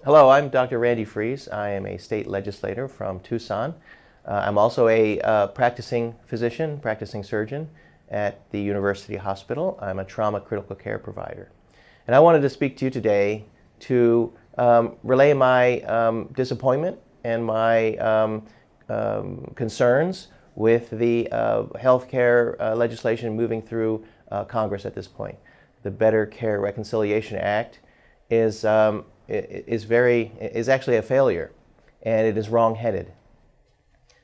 Hello, I'm Dr. Randy Friese. I am a state legislator from Tucson. I'm also a practicing physician, practicing surgeon at the University Hospital. I'm a trauma critical care provider. And I wanted to speak to you today to relay my disappointment and my concerns with the healthcare legislation moving through Congress at this point. The Better Care Reconciliation Act is actually a failure, and it is wrong-headed.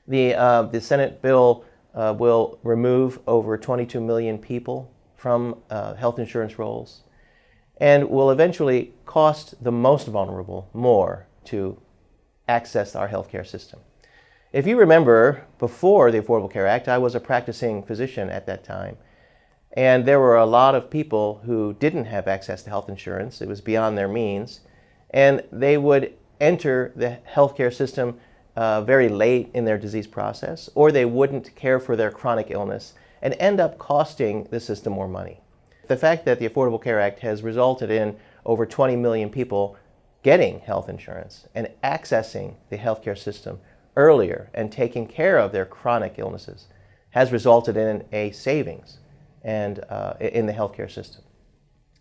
The Senate bill will remove over 22 million people from health insurance rolls, and will eventually cost the most vulnerable more to access our healthcare system. If you remember, before the Affordable Care Act, I was a practicing physician at that time, and there were a lot of people who didn't have access to health insurance. It was beyond their means, and they would enter the healthcare system very late in their disease process, or they wouldn't care for their chronic illness and end up costing the system more money. The fact that the Affordable Care Act has resulted in over 20 million people getting health insurance and accessing the healthcare system earlier and taking care of their chronic illnesses has resulted in a savings and in the healthcare system.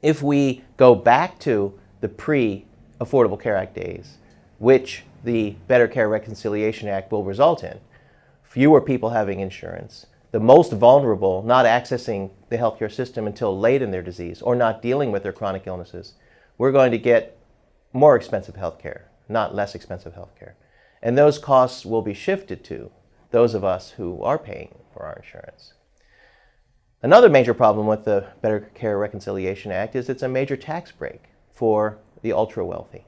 If we go back to the pre-Affordable Care Act days, which the Better Care Reconciliation Act will result in, fewer people having insurance, the most vulnerable not accessing the healthcare system until late in their disease or not dealing with their chronic illnesses, we're going to get more expensive healthcare, not less expensive healthcare. And those costs will be shifted to those of us who are paying for our insurance. Another major problem with the Better Care Reconciliation Act is it's a major tax break for the ultra-wealthy.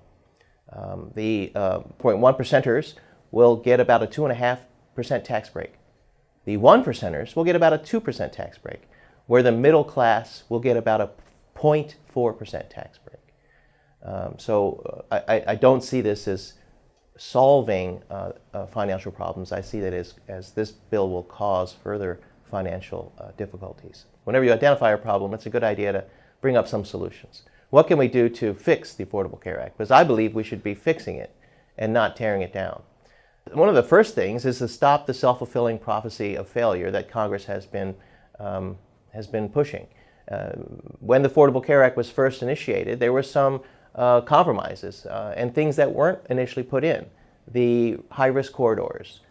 The 0.1 percenters will get about a 2.5% tax break. The 1 percenters will get about a 2% tax break, where the middle class will get about a 0.4% tax break. So I don't see this as solving financial problems. I see that as this bill will cause further financial difficulties. Whenever you identify a problem, it's a good idea to bring up some solutions. What can we do to fix the Affordable Care Act? Because I believe we should be fixing it and not tearing it down. One of the first things is to stop the self-fulfilling prophecy of failure that Congress has been pushing. When the Affordable Care Act was first initiated, there were some compromises and things that weren't initially put in. The high-risk corridors.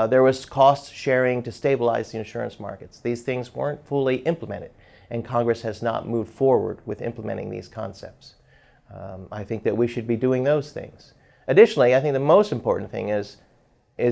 There was cost sharing to stabilize the insurance markets. These things weren't fully implemented, and Congress has not moved forward with implementing these concepts. I think that we should be doing those things. Additionally, I think the most important thing is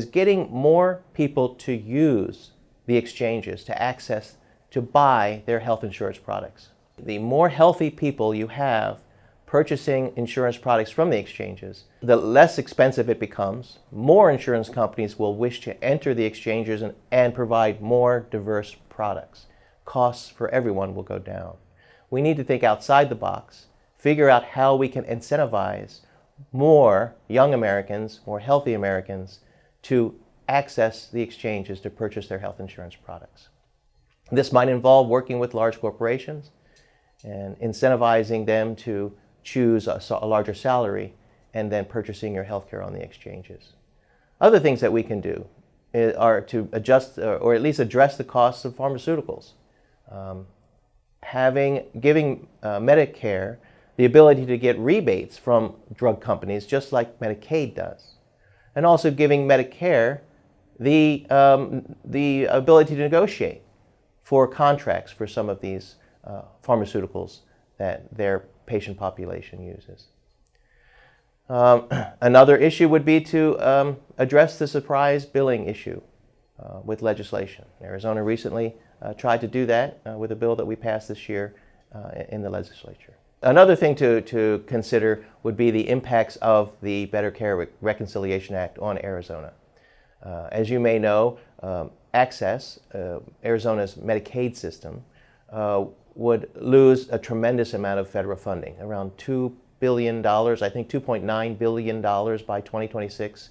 getting more people to use the exchanges, to buy their health insurance products. The more healthy people you have purchasing insurance products from the exchanges, the less expensive it becomes. More insurance companies will wish to enter the exchanges and provide more diverse products. Costs for everyone will go down. We need to think outside the box, figure out how we can incentivize more young Americans, more healthy Americans, to access the exchanges to purchase their health insurance products. This might involve working with large corporations and incentivizing them to choose a larger salary and then purchasing your health care on the exchanges. Other things that we can do are to adjust or at least address the costs of pharmaceuticals. Giving Medicare the ability to get rebates from drug companies just like Medicaid does. And also giving Medicare the ability to negotiate for contracts for some of these pharmaceuticals that their patient population uses. Another issue would be to address the surprise billing issue with legislation. Arizona recently tried to do that with a bill that we passed this year in the legislature. Another thing to consider would be the impacts of the Better Care Reconciliation Act on Arizona. As you may know, Access, Arizona's Medicaid system, would lose a tremendous amount of federal funding, around $2 billion, I think $2.9 billion by 2026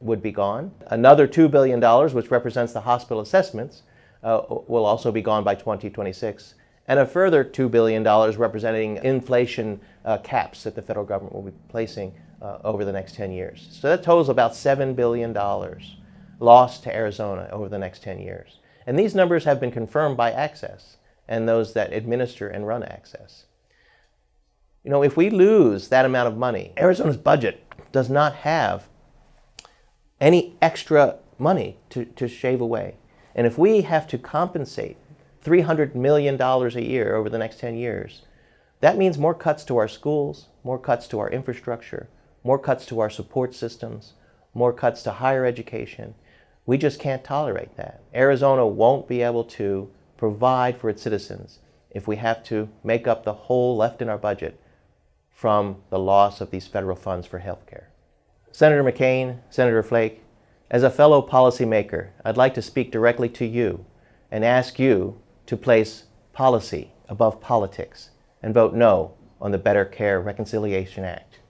would be gone. Another $2 billion, which represents the hospital assessments, will also be gone by 2026. And a further $2 billion representing inflation caps that the federal government will be placing over the next 10 years. So that totals about $7 billion lost to Arizona over the next 10 years. And these numbers have been confirmed by Access and those that administer and run Access. You know, if we lose that amount of money, Arizona's budget does not have any extra money to shave away. And if we have to compensate $300 million a year over the next 10 years, that means more cuts to our schools, more cuts to our infrastructure, more cuts to our support systems, more cuts to higher education. We just can't tolerate that. Arizona won't be able to provide for its citizens if we have to make up the hole left in our budget from the loss of these federal funds for health care. Senator McCain, Senator Flake, as a fellow policymaker, I'd like to speak directly to you and ask you to place policy above politics and vote no on the Better Care Reconciliation Act.